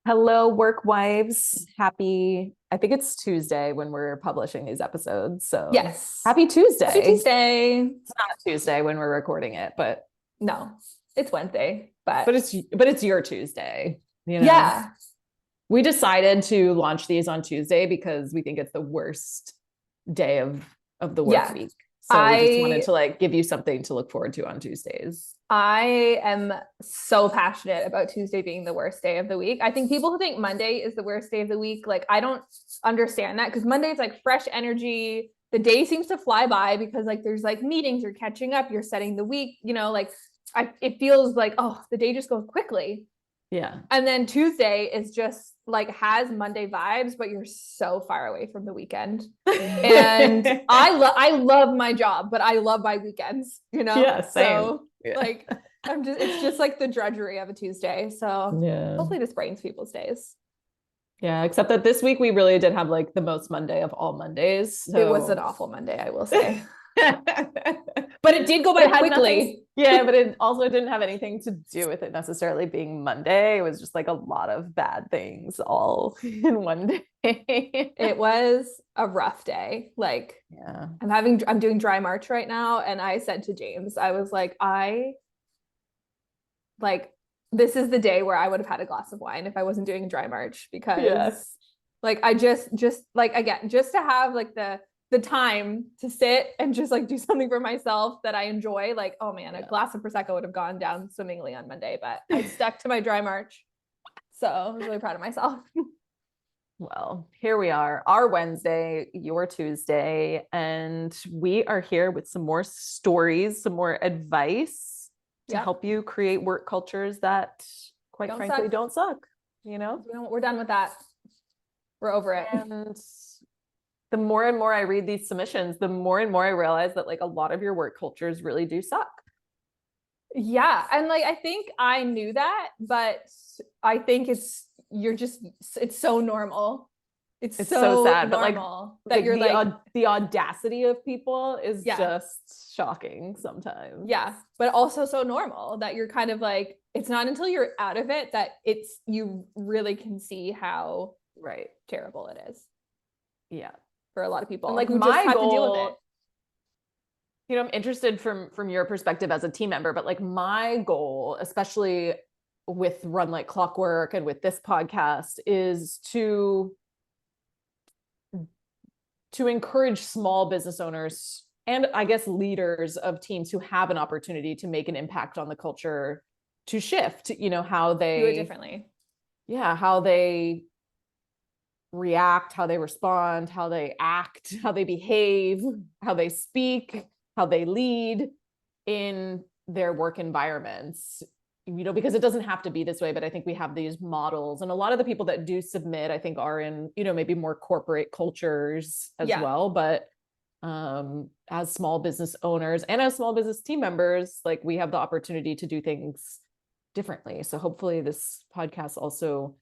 Hello, work wives. I think it's Tuesday when we're publishing these episodes. So Yes. happy Happy Tuesday. Tuesday. It's not Tuesday when we're recording it, but No, it's Wednesday, but but it's your Tuesday, you know. yeah, We decided to launch these on Tuesday because we think it's the worst day of the work yeah. week. So we just wanted I to like give you something to look forward to on Tuesdays. I am so passionate about Tuesday being the worst day of the week. I think people who think Monday is the worst day of the week, like I don't understand that because Monday is like fresh energy. The day seems to fly by because like there's like meetings, you're catching up, you're setting the week, like it feels like oh, the day just goes quickly. Yeah. And then Tuesday is just like has Monday vibes, but you're so far away from the weekend. And I love my job, but I love my weekends. Yeah, same. So Yeah. like it's just like the drudgery of a Tuesday. So Yeah. hopefully this brightens people's days. Yeah, except that this week we really did have like the most Monday of all Mondays. It was an So awful Monday, I will say. but But it did go by it had nothing, quickly. yeah, but it also didn't have anything to do with it necessarily being Monday. It was just like a lot of bad things all in one day. It was a rough day. Like Yeah. I'm doing dry March right now. And I said to James, I was like this is the day where I would have had a glass of wine if I wasn't doing dry March because Yes. like I just like again just to have like the time to sit and just like do something for myself that I enjoy. Like, oh man, a glass of Prosecco would have gone down swimmingly on Monday, but I stuck to my dry March. So I was really proud of myself. Well, here we are, our Wednesday, your Tuesday, and we are here with some more stories, some more advice to Yep. help you create work cultures that, quite Don't frankly, suck. don't suck, you know? We're done with that. We're over it. And the more and more I read these submissions, the more and more I realize that like a lot of your work cultures really do suck. Yeah. And like I think I knew that, but I think it's so normal. It's So so sad, but normal that like you're like, the audacity of people is yeah, just shocking sometimes. yeah, but also so normal that you're kind of like, it's not until you're out of it that you really can see how Right. terrible it is Yeah. for a lot of And people like who just my have to deal with it. goal, I'm interested from your perspective as a team member, but like my goal, especially with Run Like Clockwork and with this podcast, is to encourage small business owners and I guess leaders of teams who have an opportunity to make an impact on the culture to shift, how Do it differently. how they react, how they respond, how they act, how they behave, how they speak, how they lead in their work environments. Because it doesn't have to be this way, but I think we have these models. And a lot of the people that do submit, I think, are in, maybe more corporate cultures as Yeah. well. But as small business owners and as small business team members, like we have the opportunity to do things differently. So hopefully this podcast also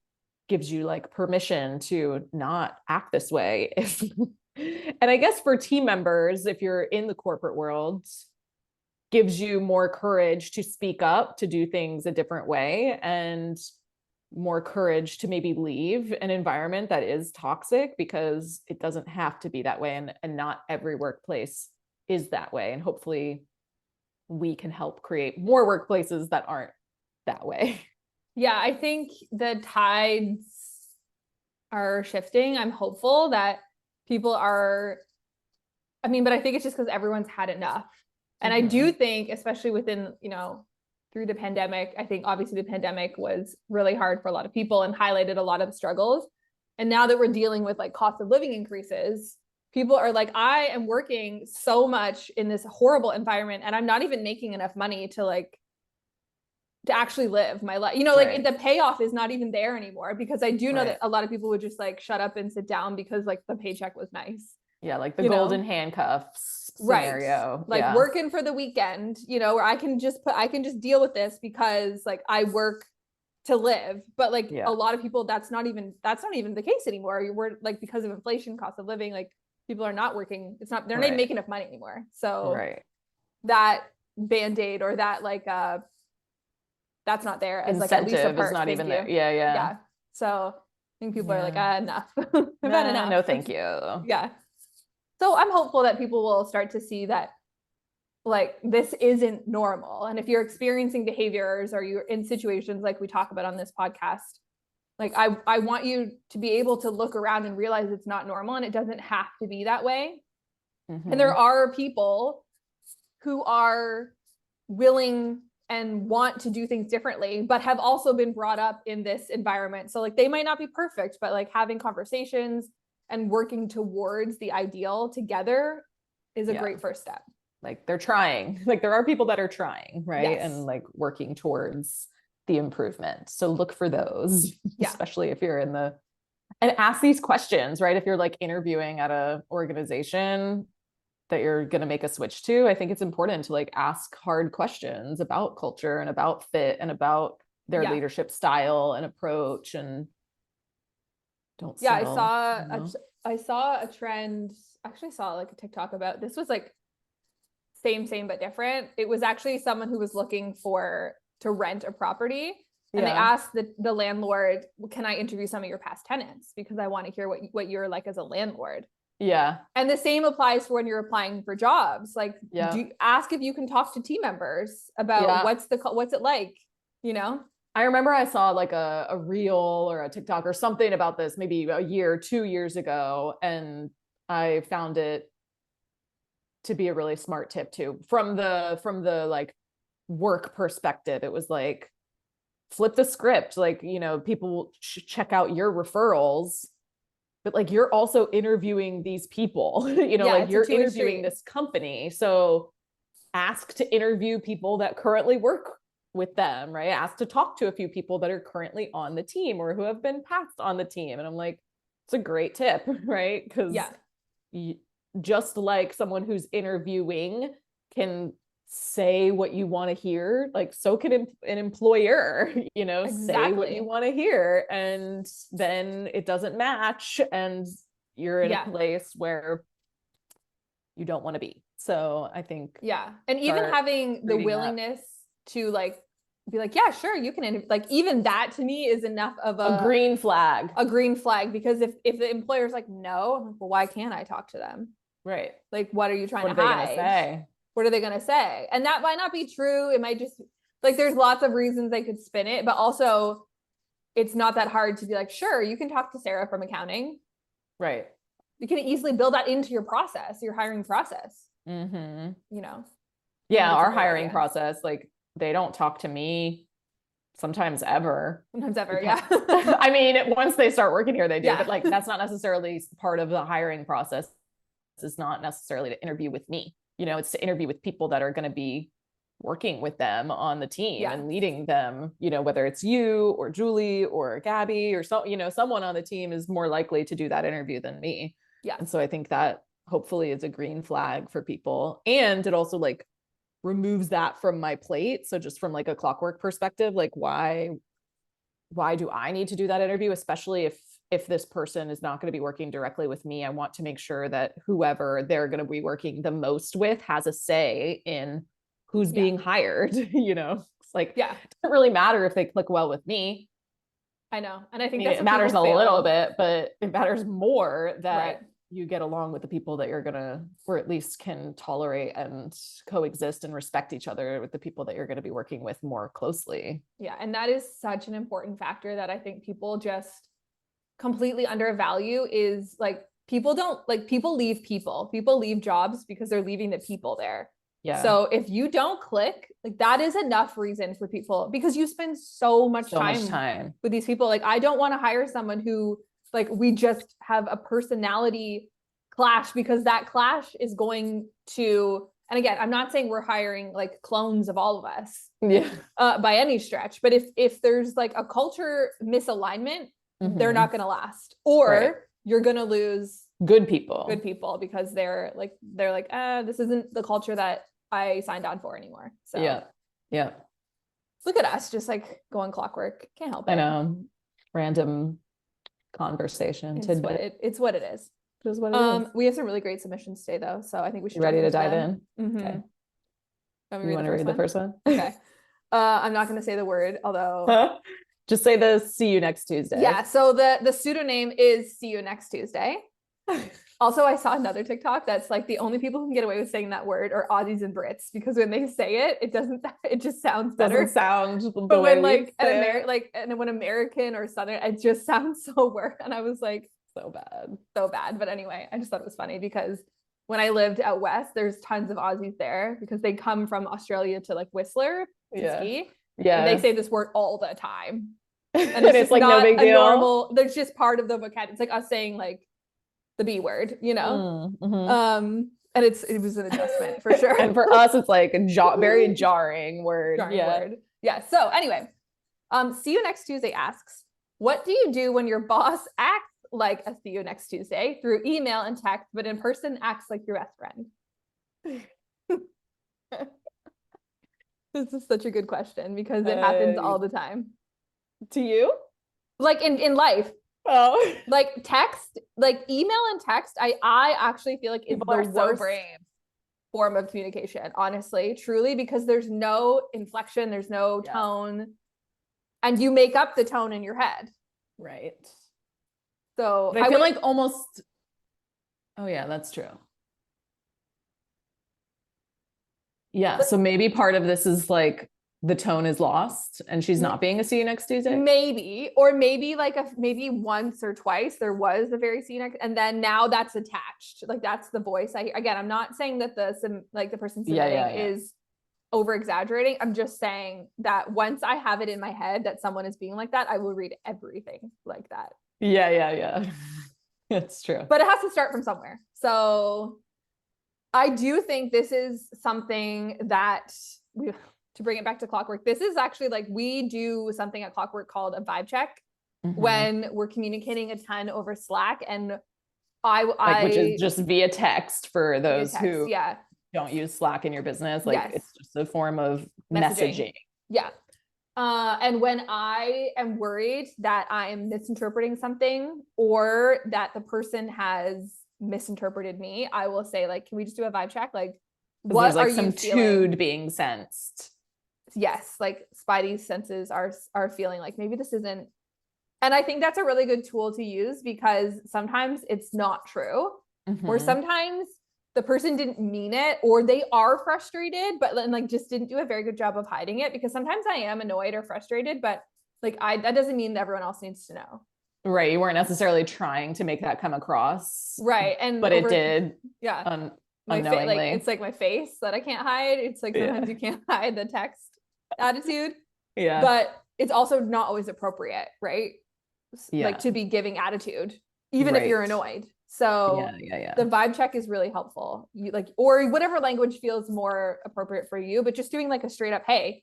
gives you like permission to not act this way. And I guess for team members, if you're in the corporate world, gives you more courage to speak up, to do things a different way, and more courage to maybe leave an environment that is toxic, because it doesn't have to be that way. And not every workplace is that way. And hopefully we can help create more workplaces that aren't that way. Yeah, I think the tides are shifting. I'm hopeful that people are, I mean, but I think it's just because everyone's had enough. And I do think, especially within, through the pandemic, I think obviously the pandemic was really hard for a lot of people and highlighted a lot of struggles. And now that we're dealing with like cost of living increases, people are like, I am working so much in this horrible environment and I'm not even making enough money to actually live my life. Like the payoff is not even there anymore, because I do know that a lot of people would just like shut up and sit down because like the paycheck was nice. Yeah, like the golden handcuffs scenario. Right. Like working for the weekend, where I can just deal with this because like I work to live. But like a lot of people, that's not even the case anymore. We're like, because of inflation, cost of living, like people are not working. They're not even making enough money anymore. So that band-aid or that like that's not there as incentive like at least a perk. is not Thank even you. there. Yeah. So I think people are like, enough. I've Nah, had enough. no, thank you. Yeah. So I'm hopeful that people will start to see that like this isn't normal. And if you're experiencing behaviors or you're in situations like we talk about on this podcast, like I want you to be able to look around and realize it's not normal and it doesn't have to be that way. Mm-hmm. And there are people who are willing and want to do things differently, but have also been brought up in this environment. So like they might not be perfect, but like having conversations and working towards the ideal together is a great first step. Like they're trying, like there are people that are trying, right? Yes. And like working towards the improvement. So look for those, especially if you're in the, and ask these questions, right? If you're like interviewing at a organization that you're going to make a switch to, I think it's important to like ask hard questions about culture and about fit and about their leadership style and approach, and don't settle, I saw a trend, actually saw like a TikTok about this, was like same but different. It was actually someone who was looking to rent a property, and they asked the landlord, can I interview some of your past tenants because I want to hear what you're like as a landlord. And the same applies for when you're applying for jobs. Like, do you ask if you can talk to team members about what's it like, you know? I remember I saw like a reel or a TikTok or something about this maybe a year, 2 years ago, and I found it to be a really smart tip too. From the like work perspective, it was like, flip the script. Like, you know, people check out your referrals, but like you're also interviewing these people, you know, like you're interviewing this company. So ask to interview people that currently work with them, right? Ask to talk to a few people that are currently on the team or who have been passed on the team. And I'm like, it's a great tip, right? Because just like someone who's interviewing can say what you want to hear, like so can an employer, you know, say what you want to hear, and then it doesn't match and you're in a place where you don't want to be. So I think and even having the willingness to like be like, yeah, sure, you can like, even that to me is enough of a green flag. Because if the employer's like, no, I'm like, well, why can't I talk to them? Right. Like, what are you trying to hide? What are they going to say? And that might not be true. It might just, like, there's lots of reasons they could spin it, but also it's not that hard to be like, sure, you can talk to Sarah from accounting. Right. You can easily build that into your process, your hiring process. Mm-hmm. You know? Yeah, our hiring process, like, they don't talk to me sometimes ever. I mean, once they start working here, they do, but like, that's not necessarily part of the hiring process. It's not necessarily to interview with me. You know, it's to interview with people that are going to be working with them on the team and leading them, you know, whether it's you or Julie or Gabby or so, you know, someone on the team is more likely to do that interview than me. And so I think that hopefully is a green flag for people. And it also like removes that from my plate. So just from like a clockwork perspective, like why do I need to do that interview? Especially if this person is not going to be working directly with me, I want to make sure that whoever they're going to be working the most with has a say in who's being hired. You know, it's like, it doesn't really matter if they click well with me. I know. And I think it matters a little bit, but it matters more that you get along with the people that you're going to, or at least can tolerate and coexist and respect each other with the people that you're going to be working with more closely. Yeah. And that is such an important factor that I think people just completely undervalue, is like, people leave jobs because they're leaving the people there. So if you don't click, like, that is enough reason for people, because you spend so much time with these people. Like, I don't want to hire someone who, like, we just have a personality clash, because that clash is going to, and again, I'm not saying we're hiring like clones of all of us by any stretch, but if there's like a culture misalignment, they're not going to last, or you're going to lose good people because they're like, this isn't the culture that I signed on for anymore. So look at us, just like going clockwork. Can't help it. I know. Random conversation. It's what it is. We have some really great submissions today though, so I think we should. Ready to dive in? Okay. You want to read the first one? Okay. I'm not going to say the word, although Just say the see you next Tuesday. Yeah. So the pseudonym is see you next Tuesday. Also, I saw another TikTok that's like the only people who can get away with saying that word are Aussies and Brits, because when they say it, it just sounds better. Doesn't sound the but way when like an when American or Southern, it just sounds so weird. And I was like, so bad. So bad. But anyway, I just thought it was funny because when I lived out west, there's tons of Aussies there because they come from Australia to like Whistler to ski. Yeah. And they say this word all the time. And it's like no big deal. Normal, there's just part of the vocabulary. It's like us saying like the B word, you know? And it was an adjustment for sure. And for us, it's like a very jarring word. Word. Yeah. So anyway, see you next Tuesday asks, what do you do when your boss acts like a see you next Tuesday through email and text, but in person acts like your best friend? This is such a good question because it happens all the time. To you? Like in life. Oh. Like text, like email and text, I actually feel like it's the worst so brave form of communication, honestly, truly, because there's no inflection, there's no tone, and you make up the tone in your head. Right. So I feel like almost, oh yeah, that's true. Yeah. So maybe part of this is like the tone is lost and she's not being a see you next Tuesday. Maybe, or maybe like maybe once or twice there was a very see you next, and then now that's attached. Like that's the voice I hear. Again, I'm not saying that the person submitting is over exaggerating. I'm just saying that once I have it in my head that someone is being like that, I will read everything like that. Yeah. It's true. But it has to start from somewhere. So I do think this is something that to bring it back to Clockwork, this is actually like we do something at Clockwork called a vibe check when we're communicating a ton over Slack, and which is just via text for those who don't use Slack in your business. Like it's just a form of messaging. Yeah. And when I am worried that I am misinterpreting something or that the person has misinterpreted me, I will say like, can we just do a vibe check? Like, what are you feeling? Being sensed. Yes, like Spidey's senses are feeling like maybe this isn't. And I think that's a really good tool to use because sometimes it's not true, or sometimes the person didn't mean it, or they are frustrated, but like just didn't do a very good job of hiding it. Because sometimes I am annoyed or frustrated, but like that doesn't mean that everyone else needs to know. Right. You weren't necessarily trying to make that come across. Right. But it did. Yeah. Unknowingly. It's like my face that I can't hide. It's like sometimes you can't hide the text attitude. Yeah. But it's also not always appropriate, right? Yeah. Like to be giving attitude, even if you're annoyed. So the vibe check is really helpful. You like, or whatever language feels more appropriate for you, but just doing like a straight up, hey,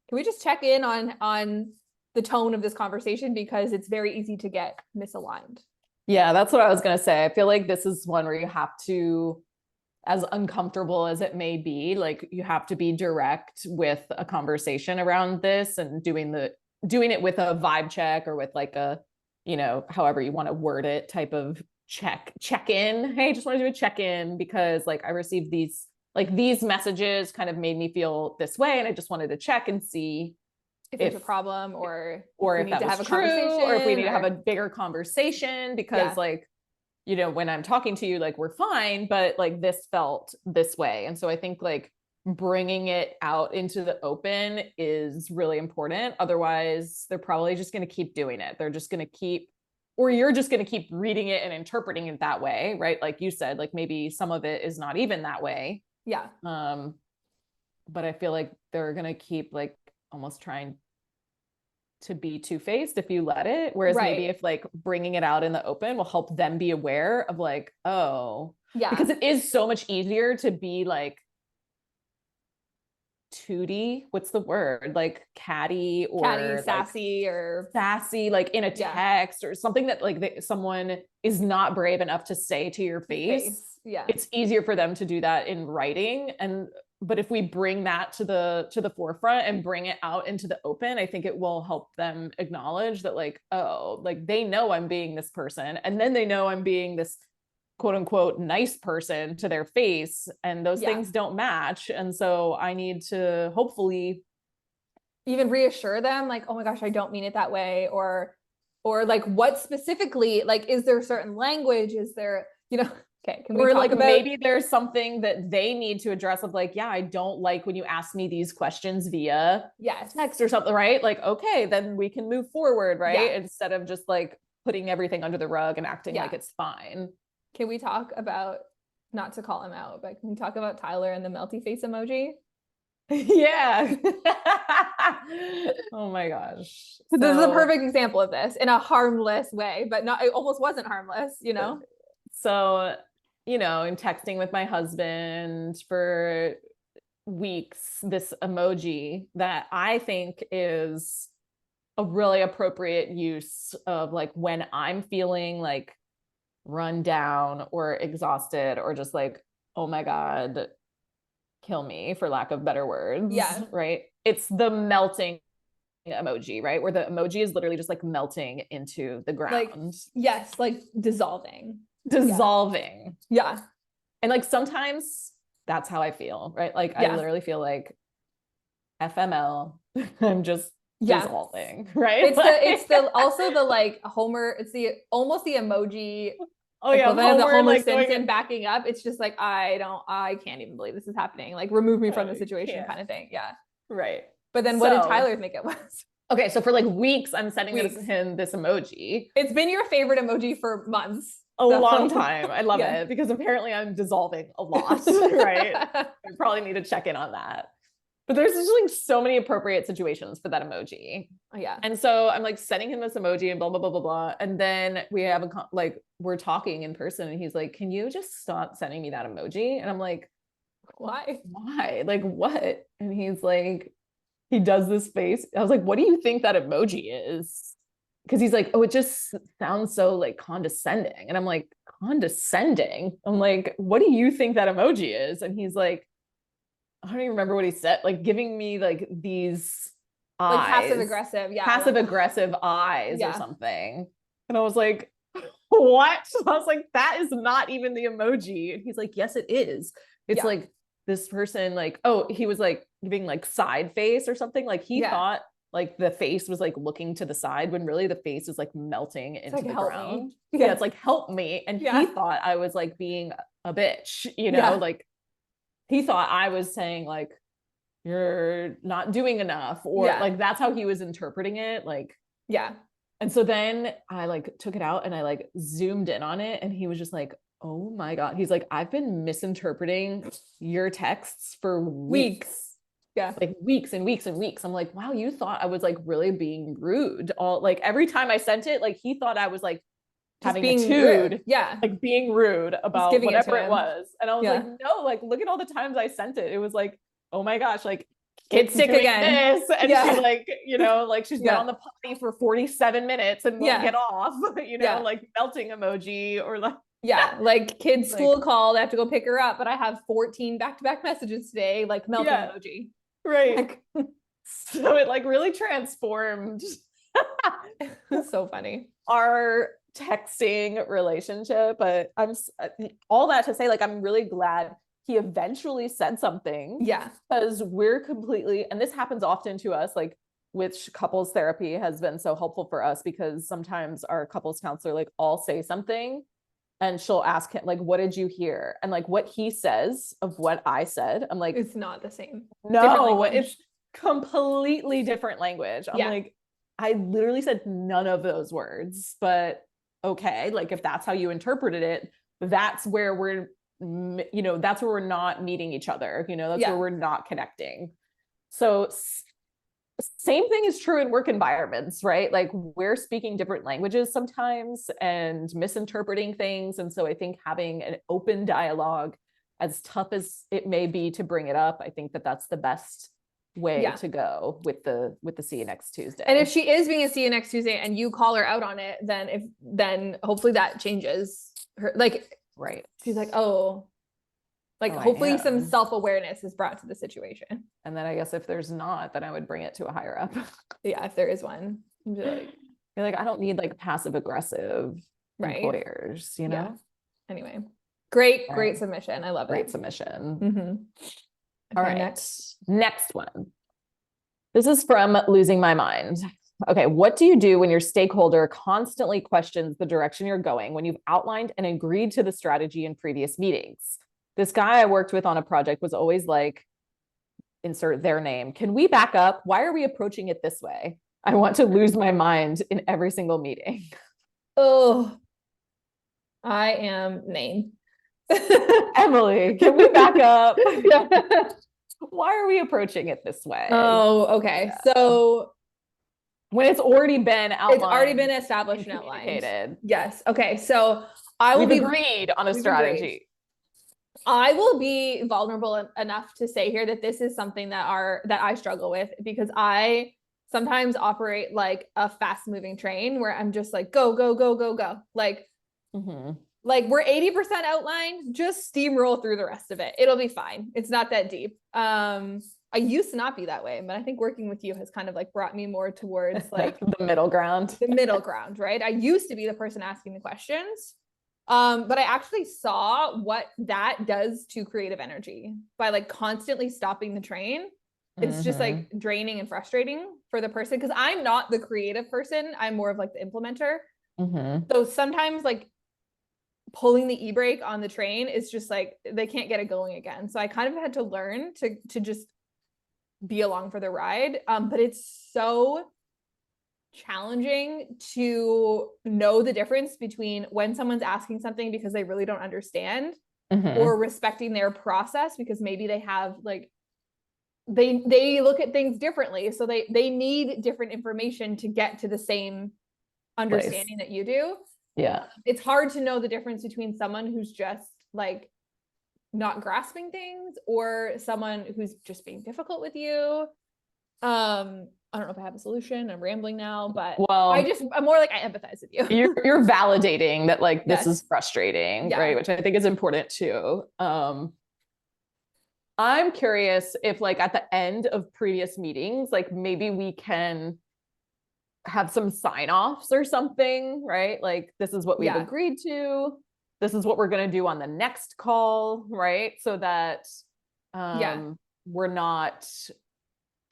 can we just check in on the tone of this conversation? Because it's very easy to get misaligned. Yeah, that's what I was going to say. I feel like this is one where you have to, as uncomfortable as it may be, like you have to be direct with a conversation around this and doing it with a vibe check or with like a, however you want to word it type of check in. Hey, just want to do a check in because like I received these messages kind of made me feel this way. And I just wanted to check and see if there's a problem or if that was true, or if we need to have a bigger conversation because when I'm talking to you, like we're fine, but like this felt this way. And so I think like bringing it out into the open is really important. Otherwise, they're probably just going to keep doing it. They're just going to keep, or you're just going to keep reading it and interpreting it that way, right? Like you said, like maybe some of it is not even that way. Yeah. But I feel like they're going to keep like almost trying to be two-faced if you let it. Whereas maybe if like bringing it out in the open will help them be aware of like, oh, because it is so much easier to be like tooty. What's the word? Like catty or sassy like, or sassy, like in a text or something that like someone is not brave enough to say to your face. Yeah. It's easier for them to do that in writing. But if we bring that to the forefront and bring it out into the open, I think it will help them acknowledge that like, oh, like they know I'm being this person. And then they know I'm being this quote unquote nice person to their face. And those things don't match. And so I need to hopefully even reassure them, like, oh my gosh, I don't mean it that way, or like, what specifically, like, is there certain language, is there, okay, can we Or talk like about maybe there's something that they need to address of like, yeah, I don't like when you ask me these questions via yes, text or something, right? Like, okay, then we can move forward, right? Yeah. Instead of just like putting everything under the rug and acting Yeah. like it's fine. Can we talk about, not to call him out, but can we talk about Tyler and the melty face emoji? Yeah. Oh my gosh. This is a So, perfect example of this in a harmless way, but not, it almost wasn't harmless, so, in texting with my husband for weeks, this emoji that I think is a really appropriate use of like when I'm feeling like run down or exhausted or just like, oh my God, kill me, for lack of better words. Yeah. Right. It's the melting emoji, right? Where the emoji is literally just like melting into the ground. Like, yes, like dissolving. Dissolving. Yeah. And like sometimes that's how I feel, right? Like I literally feel like FML. I'm just dissolving, right? It's the also the like Homer, it's the almost the emoji oh yeah, equivalent of the Homer like Simpson backing up. It's just like, I can't even believe this is happening. Like, remove me from the situation kind of thing. Yeah. Right. But then what did Tyler think it was? Okay, so for like weeks, I'm sending him this emoji. It's been your favorite emoji for months. A long time. I love it because apparently I'm dissolving a lot, right? I probably need to check in on that. But there's just like so many appropriate situations for that emoji. Oh, yeah. And so I'm like sending him this emoji and blah, blah, blah, blah, blah. And then we have we're talking in person and he's like, can you just stop sending me that emoji? And I'm like, why? Like what? And he's like, he does this face. I was like, what do you think that emoji is? Because he's like, oh, it just sounds so like condescending. And I'm like, condescending? I'm like, what do you think that emoji is? And he's like, I don't even remember what he said, like giving me like these eyes. Like passive aggressive. Yeah. Passive aggressive eyes or something. And I was like, what? I was like, that is not even the emoji. And he's like, yes, it is. It's like this person, like, oh, he was like giving like side face or something. Like he thought like the face was like looking to the side when really the face is like melting into like, the ground. Yeah, it's like, help me. And he thought I was like being a bitch, like he thought I was saying like, you're not doing enough, or like that's how he was interpreting it. Like, and so then I like took it out and I like zoomed in on it and he was just like, oh my God. He's like, I've been misinterpreting your texts for weeks. Yeah. Like weeks and weeks and weeks. I'm like, wow, you thought I was like really being rude. All like every time I sent it, like he thought I was like just having being rude. Yeah. Like being rude about whatever it was. And I was like, no, like look at all the times I sent it. It was like, oh my gosh, like kid's sick again. This. And she's like, like she's been on the potty for 47 minutes and won't get off, like melting emoji or like like kids school call, they have to go pick her up, but I have 14 back-to-back messages today, like melting emoji. Right. Like, so it like really transformed so funny our texting relationship. But I'm all that to say, like, I'm really glad he eventually said something. Yeah. Because we're completely, and this happens often to us, like which couples therapy has been so helpful for us because sometimes our couples counselor, like I'll say something and she'll ask him, like, what did you hear? And like what he says of what I said, I'm like, it's not the same. No, it's completely different language. I'm like, I literally said none of those words, but okay. Like if that's how you interpreted it, that's where we're, that's where we're not meeting each other. That's where we're not connecting. So same thing is true in work environments, right? Like we're speaking different languages sometimes and misinterpreting things. And so I think having an open dialogue, as tough as it may be to bring it up, I think that that's the best way to go with the see you next Tuesday. And if she is being a see you next Tuesday and you call her out on it, then hopefully that changes her. Like, right. She's like, hopefully some self-awareness is brought to the situation. And then I guess if there's not, then I would bring it to a higher up. Yeah, if there is one. You're like, I don't need like passive aggressive employers, Yeah. Anyway, great submission. I love it. Great submission. Mm-hmm. All right. Next one. This is from Losing My Mind. Okay, what do you do when your stakeholder constantly questions the direction you're going when you've outlined and agreed to the strategy in previous meetings? This guy I worked with on a project was always like, insert their name. Can we back up? Why are we approaching it this way? I want to lose my mind in every single meeting. Oh, I am name. Emily, can we back up? Yeah. Why are we approaching it this way? Oh, okay. Yeah. So When it's already been outlined, it's already been established and outlined. Communicated. Yes. Okay. So I will We've be agreed on a we've strategy. agreed. I will be vulnerable enough to say here that this is something that I struggle with, because I sometimes operate like a fast moving train where I'm just like, go, go, go, go, go. Like, like we're 80% outlined, just steamroll through the rest of it. It'll be fine. It's not that deep. I used to not be that way, but I think working with you has kind of like brought me more towards like the middle ground. The middle ground, right? I used to be the person asking the questions. But I actually saw what that does to creative energy by like constantly stopping the train. It's just like draining and frustrating for the person, because I'm not the creative person. I'm more of like the implementer. So sometimes like pulling the e-brake on the train is just like they can't get it going again. So I kind of had to learn to just be along for the ride. But it's so challenging to know the difference between when someone's asking something because they really don't understand, or respecting their process because maybe they have like they look at things differently, so they need different information to get to the same understanding that you do. Yeah. It's hard to know the difference between someone who's just like not grasping things or someone who's just being difficult with you. I don't know if I have a solution. I'm rambling now, but well, I'm more like, I empathize with you. you're validating that like this Yes. is frustrating, Yeah. right? Which I think is important too. I'm curious if like at the end of previous meetings, like maybe we can have some sign-offs or something, right? Like this is what we've agreed to. This is what we're going to do on the next call, right? So that we're not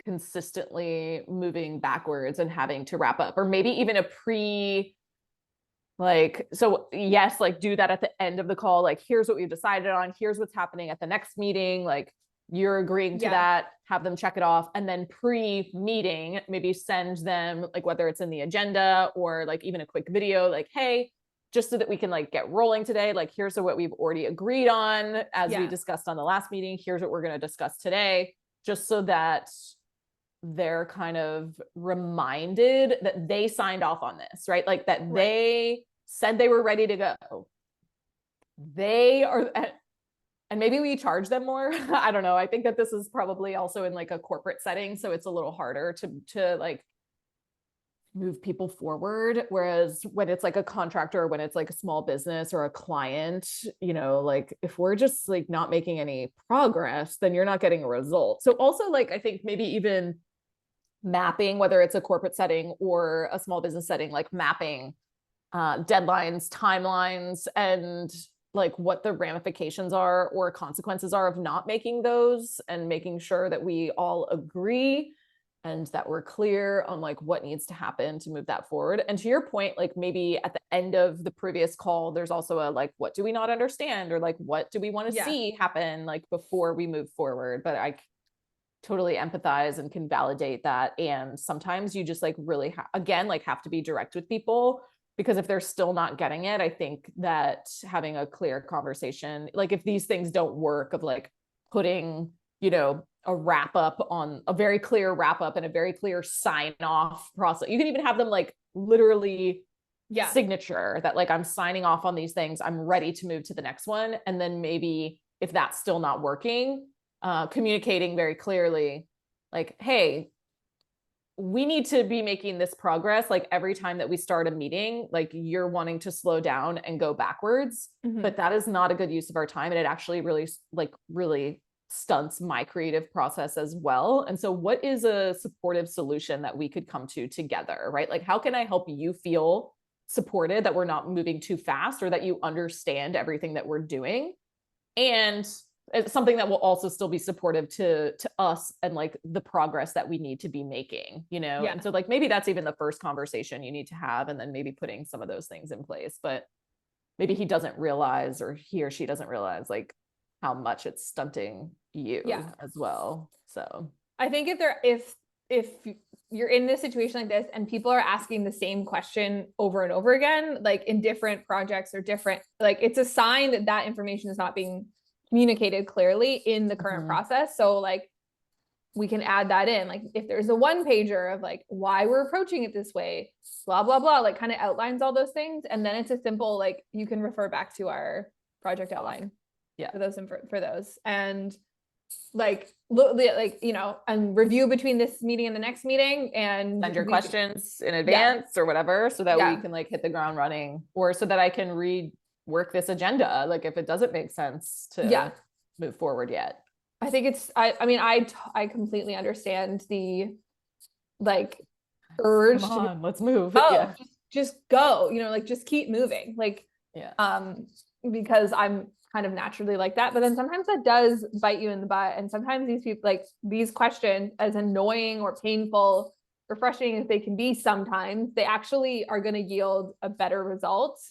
consistently moving backwards and having to wrap up, or maybe even a so yes, like do that at the end of the call. Like, here's what we've decided on. Here's what's happening at the next meeting. Like you're agreeing to that, have them check it off. And then pre-meeting, maybe send them like, whether it's in the agenda or like even a quick video, like, hey, just so that we can like get rolling today. Like, here's what we've already agreed on as we discussed on the last meeting. Here's what we're going to discuss today, just so that they're kind of reminded that they signed off on this, right? Like that they said they were ready to go. They are, and maybe we charge them more. I don't know. I think that this is probably also in like a corporate setting, so it's a little harder to like move people forward. Whereas when it's like a contractor, when it's like a small business or a client, you know, like if we're just like not making any progress, then you're not getting a result. So also like, I think maybe even mapping, whether it's a corporate setting or a small business setting, like mapping deadlines, timelines, and like what the ramifications are or consequences are of not making those, and making sure that we all agree and that we're clear on like what needs to happen to move that forward. And to your point, like maybe at the end of the previous call, there's also a like, what do we not understand, or like what do we want to see happen like before we move forward. But I totally empathize and can validate that. And sometimes you just like really again like have to be direct with people, because if they're still not getting it, I think that having a clear conversation, like if these things don't work, of like putting, you know, a wrap up on a very clear wrap up and a very clear sign off process. You can even have them like literally signature that like, I'm signing off on these things, I'm ready to move to the next one. And then maybe if that's still not working, communicating very clearly, like, hey, we need to be making this progress. Like every time that we start a meeting, like you're wanting to slow down and go backwards, but that is not a good use of our time. And it actually really stunts my creative process as well. And so what is a supportive solution that we could come to together, right? Like, how can I help you feel supported, that we're not moving too fast, or that you understand everything that we're doing? And it's something that will also still be supportive to us and like the progress that we need to be making, you know? Yeah. And so like, maybe that's even the first conversation you need to have, and then maybe putting some of those things in place, but maybe he doesn't realize, or he or she doesn't realize like how much it's stunting you as well. So I think if you're in this situation like this and people are asking the same question over and over again, like in different projects or different, like it's a sign that that information is not being communicated clearly in the current process. So like we can add that in, like if there's a one pager of like why we're approaching it this way, blah, blah, blah, like kind of outlines all those things. And then it's a simple, like you can refer back to our project outline for those. And like look, like, you know, and review between this meeting and the next meeting, and send your questions in advance or whatever, so that we can like hit the ground running, or so that I can rework this agenda, like if it doesn't make sense to move forward yet. I think it's, I mean, I completely understand the like urge Come on, let's move. Just go, you know, like just keep moving. Like, because I'm kind of naturally like that, but then sometimes that does bite you in the butt. And sometimes these people, like these questions, as annoying or painful or frustrating as they can be, sometimes they actually are going to yield a better result.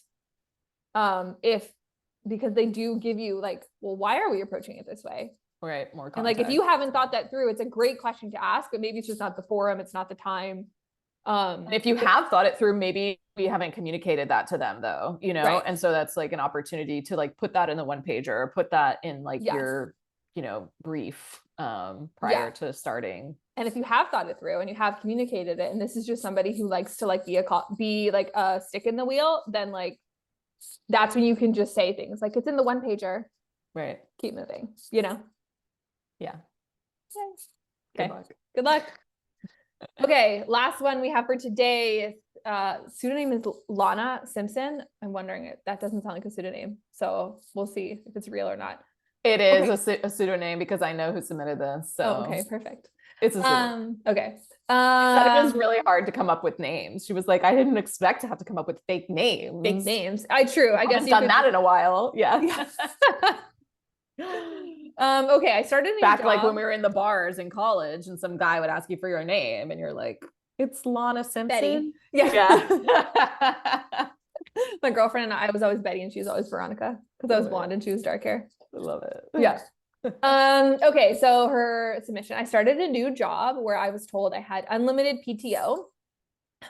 Because they do give you like, well, why are we approaching it this way? Right. More context. And like, if you haven't thought that through, it's a great question to ask, but maybe it's just not the forum. It's not the time. And if you have thought it through, maybe we haven't communicated that to them though, you know? And so that's like an opportunity to like put that in the one pager, or put that in like your, you know, brief prior to starting. And if you have thought it through and you have communicated it, and this is just somebody who likes to like be like a stick in the wheel, then like, that's when you can just say things like, it's in the one pager. Right. Keep moving, you know? Yeah. Okay. Good luck. Okay. Last one we have for today. Pseudonym is Lana Simpson. I'm wondering if that doesn't sound like a pseudonym. So we'll see if it's real or not. It is a pseudonym because I know who submitted this. So okay, perfect. It's a pseudonym. Okay. It was really hard to come up with names. She was like, I didn't expect to have to come up with fake names. Fake names. True. I guess you've done that in a while. Yeah. Okay. I started back like when we were in the bars in college, and some guy would ask you for your name, and you're like, it's Lana Simpson. Betty. Yeah. My girlfriend and I was always Betty, and she was always Veronica, because I was blonde and she was dark hair. I love it. Yeah. Okay. So her submission, I started a new job where I was told I had unlimited PTO,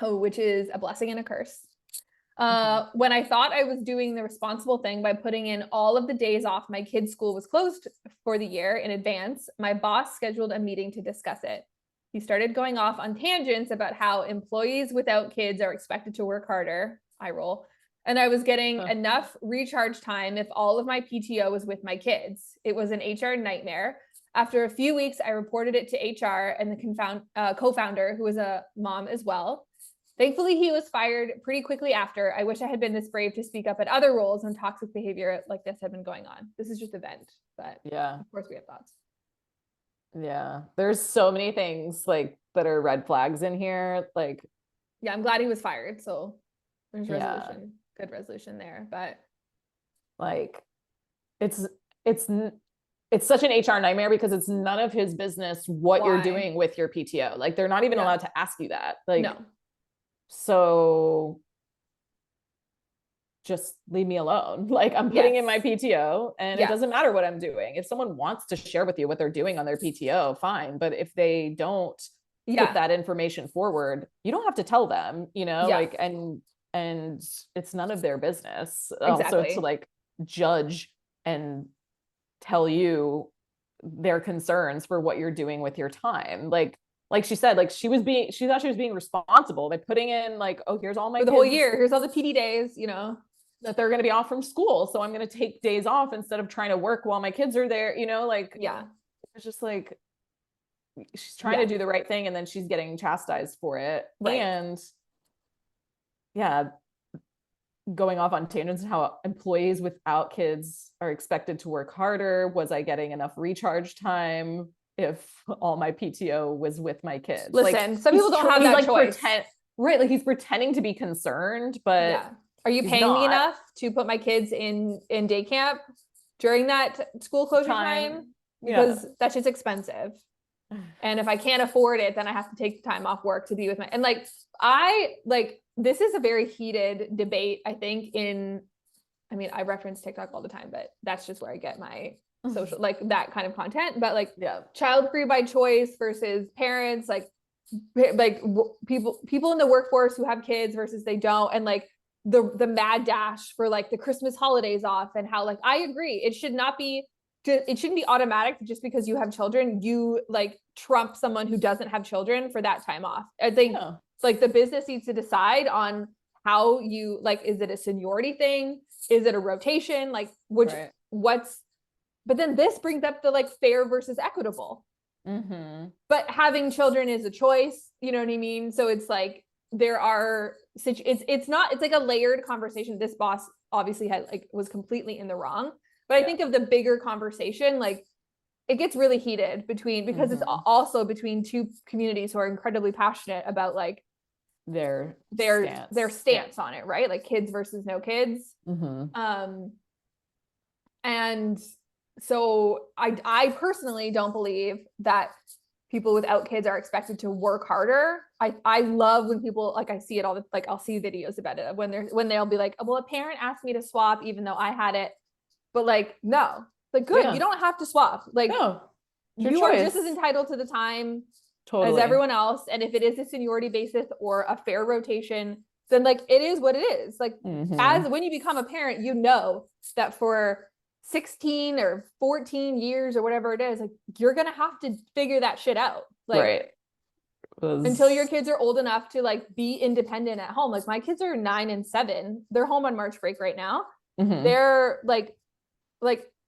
which is a blessing and a curse. When I thought I was doing the responsible thing by putting in all of the days off my kid's school was closed for the year in advance, my boss scheduled a meeting to discuss it. He started going off on tangents about how employees without kids are expected to work harder. I roll. And I was getting enough recharge time if all of my PTO was with my kids. It was an HR nightmare. After a few weeks, I reported it to HR and the co-founder, who was a mom as well. Thankfully, he was fired pretty quickly after. I wish I had been this brave to speak up at other roles when toxic behavior like this had been going on. This is just a vent, but of course we have thoughts. Yeah, there's so many things like that are red flags in here. Like, yeah, I'm glad he was fired. So there's resolution, good resolution there. But like, it's such an HR nightmare because it's none of his business what you're doing with your PTO. Like, they're not even allowed to ask you that. Like, no. So just leave me alone. Like, I'm putting in my PTO, and it doesn't matter what I'm doing. If someone wants to share with you what they're doing on their PTO, fine. But if they don't put that information forward, you don't have to tell them, you know, like, and it's none of their business also to like judge and tell you their concerns for what you're doing with your time. Like she said, like she thought she was being responsible by putting in like, oh, here's all my for the whole year. Here's all the PD days, you know, that they're going to be off from school. So I'm going to take days off instead of trying to work while my kids are there, you know, like, it's just like, she's trying to do the right thing. And then she's getting chastised for it. And going off on tangents, how employees without kids are expected to work harder. Was I getting enough recharge time if all my PTO was with my kids? Listen, some people don't have that choice. Right. Like, he's pretending to be concerned, but are you paying me enough to put my kids in day camp? during that school closure time because that's just expensive. And if I can't afford it, then I have to take the time off work to be with my, and like, this is a very heated debate, I think, I mean, I reference TikTok all the time, but that's just where I get my social, like that kind of content, but like child free by choice versus parents, like people in the workforce who have kids versus they don't. And like the mad dash for like the Christmas holidays off, and how, like, I agree. It shouldn't be automatic just because you have children, you like trump someone who doesn't have children for that time off. I think like the business needs to decide on how you, like, is it a seniority thing? Is it a rotation? Like, but then this brings up the like fair versus equitable. But having children is a choice, you know what I mean? So it's like, there are, it's like a layered conversation. This boss obviously was completely in the wrong. But I think of the bigger conversation, like it gets really heated because it's also between two communities who are incredibly passionate about like their stance on it, right? Like kids versus no kids. And so I personally don't believe that people without kids are expected to work harder. I love when people, like, I see it all the, like, I'll see videos about it when they'll be like, oh, well, a parent asked me to swap even though I had it. But like, no, like, good. You don't have to swap. Like, you are just as entitled to the time as everyone else. And if it is a seniority basis or a fair rotation, then like, it is what it is. Like, as when you become a parent, you know that for 16 or 14 years or whatever it is, like, you're going to have to figure that shit out. Like, until your kids are old enough to like be independent at home. Like, my kids are 9 and 7. They're home on March break right now. They're like,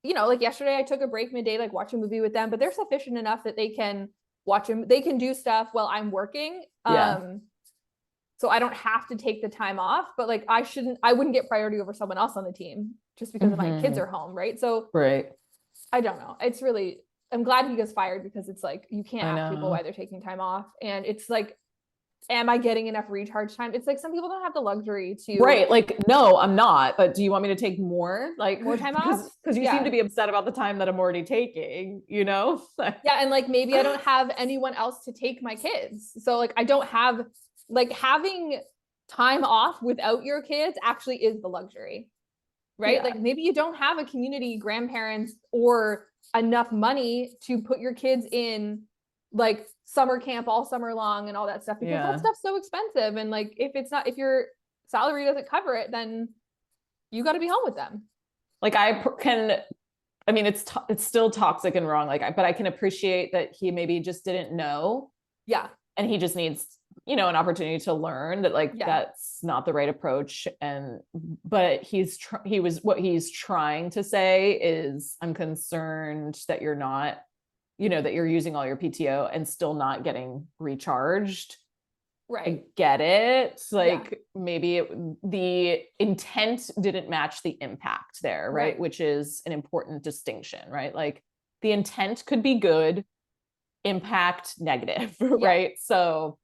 you know, like yesterday I took a break midday, like watch a movie with them, but they're sufficient enough that they can watch them. They can do stuff while I'm working. So I don't have to take the time off, but like, I wouldn't get priority over someone else on the team just because my kids are home. Right. So I don't know. It's really, I'm glad he gets fired because it's like, you can't ask people why they're taking time off. And it's like, am I getting enough recharge time? It's like, some people don't have the luxury to. Like, no, I'm not, but do you want me to take more time off? Because you seem to be upset about the time that I'm already taking, you know? And like, maybe I don't have anyone else to take my kids. So like, I don't have, like, having time off without your kids actually is the luxury, right? Like, maybe you don't have a community grandparents or enough money to put your kids in like summer camp all summer long and all that stuff, because that stuff's so expensive. And like, if your salary doesn't cover it, then you got to be home with them. Like, I mean, it's still toxic and wrong. Like, but I can appreciate that he maybe just didn't know. And he just needs, you know, an opportunity to learn that, like, that's not the right approach. But what he's trying to say is, I'm concerned that you're not, you know, that you're using all your PTO and still not getting recharged. I get it. Like, maybe the intent didn't match the impact there, right? Which is an important distinction, right? Like, the intent could be good, impact negative, right? So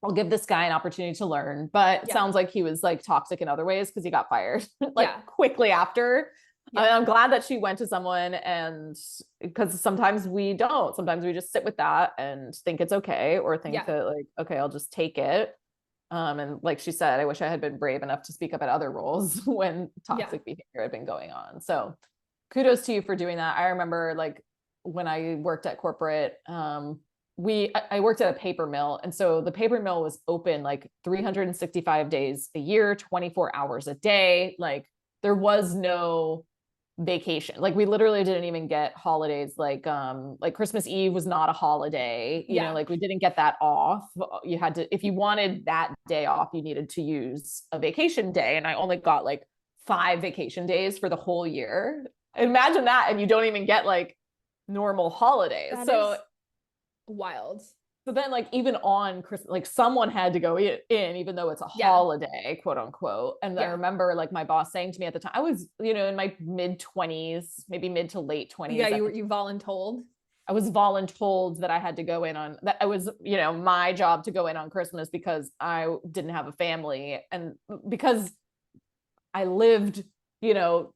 I'll give this guy an opportunity to learn, but it sounds like he was like toxic in other ways because he got fired quickly after. I'm glad that she went to someone, and because sometimes we just sit with that and think it's okay, or think that like, okay, I'll just take it. And like she said, I wish I had been brave enough to speak up at other roles when toxic behavior had been going on. So kudos to you for doing that. I remember like when I worked at corporate, I worked at a paper mill. And so the paper mill was open like 365 days a year, 24 hours a day. Like, there was no vacation. Like, we literally didn't even get holidays. Like Christmas Eve was not a holiday, you know, like, we didn't get that off. You had to, if you wanted that day off, you needed to use a vacation day. And I only got like 5 vacation days for the whole year. Imagine that. And you don't even get like normal holidays. So wild. So then, like, even on Christmas, like, someone had to go in, even though it's a holiday, quote unquote. And I remember like my boss saying to me at the time, I was, you know, in my mid-20s, maybe mid to late 20s. You voluntold. I was voluntold that I had to go in on that. I was, you know, my job to go in on Christmas because I didn't have a family, and because I lived, you know,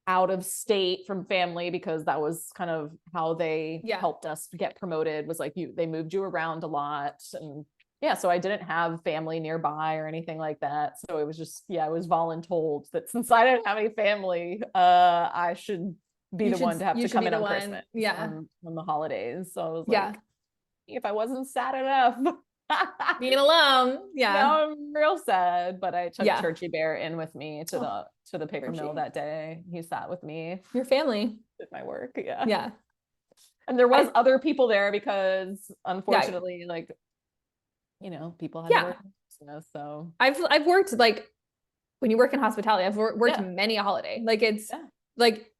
out of state from family, because that was kind of how they helped us get promoted, was like they moved you around a lot. And yeah, so I didn't have family nearby or anything like that. So it was just, I was voluntold that since I didn't have any family, I should be the one to have to come in on Christmas, on the holidays. So I was like, if I wasn't sad enough being alone, now I'm real sad. But I took Churchy Bear in with me to the paper mill that day. He sat with me. Your family did my work. And there was other people there, because unfortunately, like, you know, people had to work on Christmas. So I've worked, like, when you work in hospitality, I've worked many a holiday. Like, it's like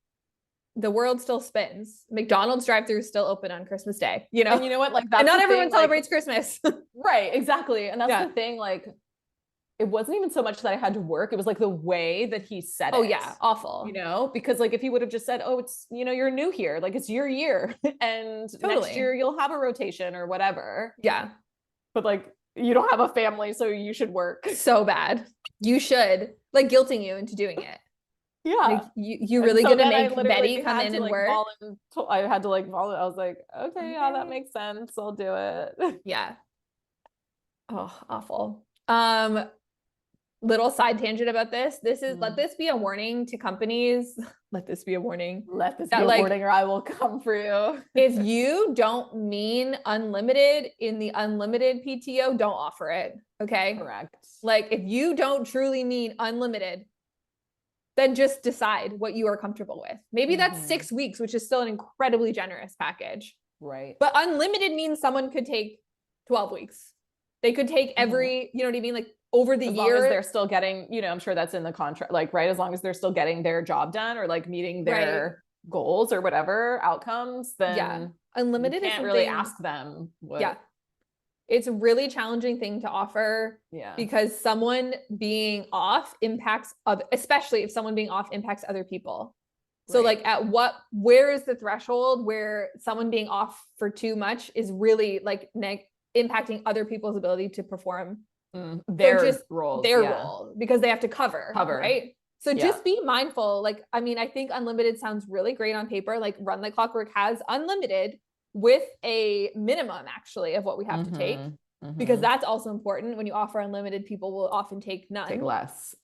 the world still spins. McDonald's drive-thru is still open on Christmas Day, you know? And you know what? Like, that's and not everyone thing, celebrates Christmas. Right, exactly. And that's the thing, like, it wasn't even so much that I had to work. It was like the way that he said it. Oh yeah, awful. You know, because like if he would have just said, oh, it's, you know, you're new here, like it's your year and next year you'll have a rotation or whatever. Yeah. But like, you don't have a family, so you should work. So bad. You should, like, guilting you into doing it. Yeah. Like, you really gonna make Betty come in and work? I had to like volunteer. I was like, okay, yeah, that makes sense. I'll do it. Yeah. Oh, awful. Little side tangent about this. This is, let this be a warning to companies. Let this be a warning. Let this be a warning, or I will come for you. If you don't mean unlimited in the unlimited PTO, don't offer it. Okay. Correct. Like, if you don't truly mean unlimited, then just decide what you are comfortable with. Maybe that's 6 weeks, which is still an incredibly generous package. Right. But unlimited means someone could take 12 weeks. They could take every, you know what I mean? Like, over the year. As long as they're still getting, you know, I'm sure that's in the contract, like, right. As long as they're still getting their job done, or like meeting their goals or whatever outcomes, then unlimited you can't really ask them what. It's a really challenging thing to offer. Because someone being off impacts especially if someone being off impacts other people. So like, where is the threshold where someone being off for too much is really like impacting other people's ability to perform their role, because they have to cover, right? So just be mindful. Like, I mean, I think unlimited sounds really great on paper. Like, Run Like Clockwork has unlimited with a minimum actually of what we have to take, because that's also important. When you offer unlimited, people will often take none. Take less.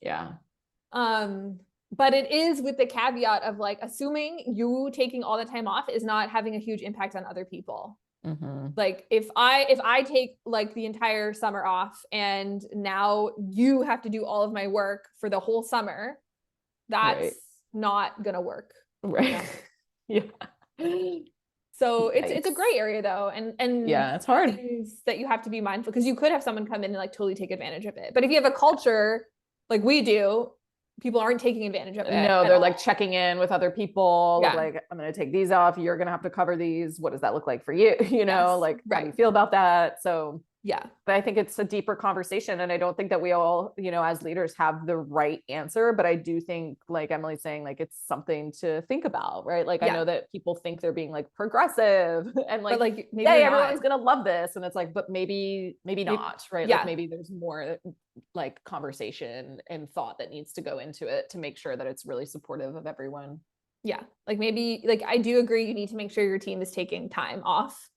But it is with the caveat of like, assuming you taking all the time off is not having a huge impact on other people. Like, if I take like the entire summer off and now you have to do all of my work for the whole summer, that's not gonna work. Right. So it's a gray area though. And it's hard that you have to be mindful, because you could have someone come in and like totally take advantage of it. But if you have a culture like we do, people aren't taking advantage of it. No, they're like checking in with other people. Like, I'm going to take these off. You're going to have to cover these. What does that look like for you? You know, like, how do you feel about that? So but I think it's a deeper conversation. And I don't think that we all, you know, as leaders have the right answer, but I do think, like Emily's saying, like, it's something to think about, right? Like, I know that people think they're being like progressive and like, maybe everyone's going to love this. And it's like, but maybe not, right? Like, maybe there's more like conversation and thought that needs to go into it to make sure that it's really supportive of everyone. Like, maybe, like, I do agree, you need to make sure your team is taking time off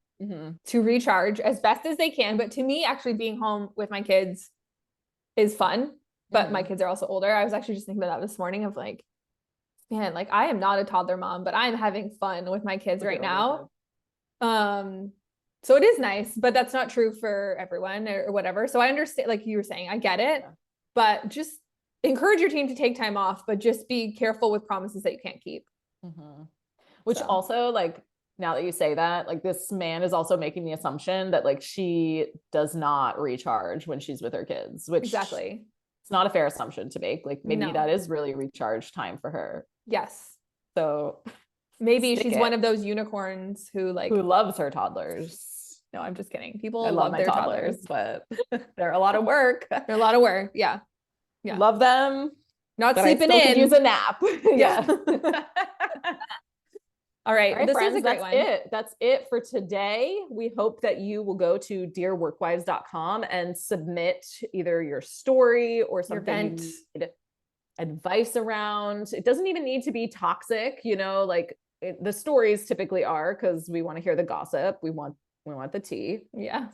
to recharge as best as they can. But to me, actually being home with my kids is fun, but my kids are also older. I was actually just thinking about that this morning of like, man, like, I am not a toddler mom, but I'm having fun with my kids right now. So it is nice, but that's not true for everyone or whatever. So I understand, like you were saying, I get it, but just encourage your team to take time off, but just be careful with promises that you can't keep. Which also, like, now that you say that, like, this man is also making the assumption that like she does not recharge when she's with her kids, which it's not a fair assumption to make. Like, maybe that is really recharge time for her. So maybe she's one of those unicorns who loves her toddlers. No, I'm just kidding. People I love my their toddlers, but they're a lot of work. They're a lot of work. Love them. Not sleeping in. Could use a nap. All right. This friends, is a great one. That's it for today. We hope that you will go to dearworkwives.com and submit either your story or something you need advice around. It doesn't even need to be toxic, you know, like the stories typically are, because we want to hear the gossip. We want the tea. Yeah.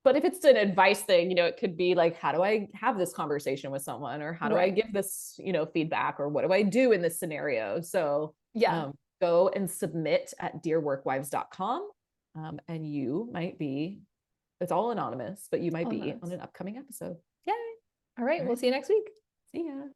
But if it's an advice thing, you know, it could be like, how do I have this conversation with someone, or how do I give this, you know, feedback, or what do I do in this scenario? So Yeah. go and submit at dearworkwives.com. And you might be, it's all anonymous, but you might be on an upcoming episode. Yay. All right. We'll see you next week. See ya.